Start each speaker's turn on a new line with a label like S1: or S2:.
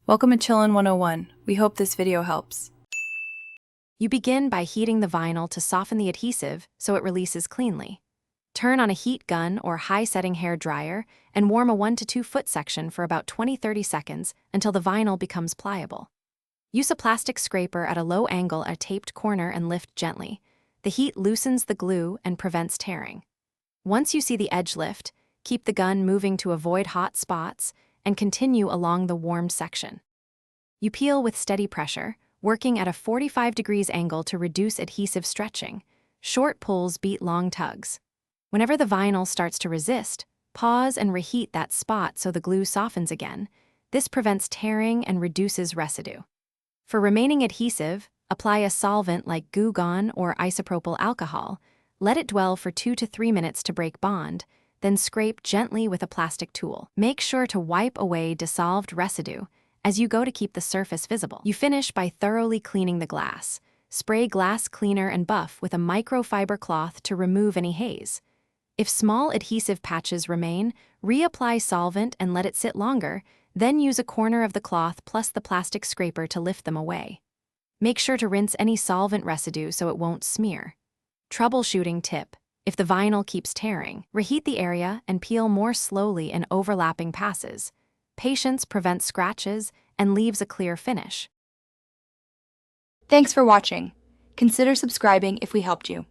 S1: Welcome to Chillin' 101. We hope this video helps.
S2: You begin by heating the vinyl to soften the adhesive so it releases cleanly. Turn on a heat gun or high-setting hair dryer and warm a 1 to 2 foot section for about 20-30 seconds until the vinyl becomes pliable. Use a plastic scraper at a low angle at a taped corner and lift gently. The heat loosens the glue and prevents tearing. Once you see the edge lift, keep the gun moving to avoid hot spots and continue along the warmed section. You peel with steady pressure, working at a 45 degrees angle to reduce adhesive stretching. Short pulls beat long tugs. Whenever the vinyl starts to resist, pause and reheat that spot so the glue softens again. This prevents tearing and reduces residue. For remaining adhesive, apply a solvent like Goo Gone or isopropyl alcohol. Let it dwell for 2 to 3 minutes to break bond, then scrape gently with a plastic tool. Make sure to wipe away dissolved residue as you go to keep the surface visible. You finish by thoroughly cleaning the glass. Spray glass cleaner and buff with a microfiber cloth to remove any haze. If small adhesive patches remain, reapply solvent and let it sit longer, then use a corner of the cloth plus the plastic scraper to lift them away. Make sure to rinse any solvent residue so it won't smear. Troubleshooting tip: if the vinyl keeps tearing, reheat the area and peel more slowly in overlapping passes. Patience prevents scratches and leaves a clear finish.
S3: Thanks for watching. Consider subscribing if we helped you.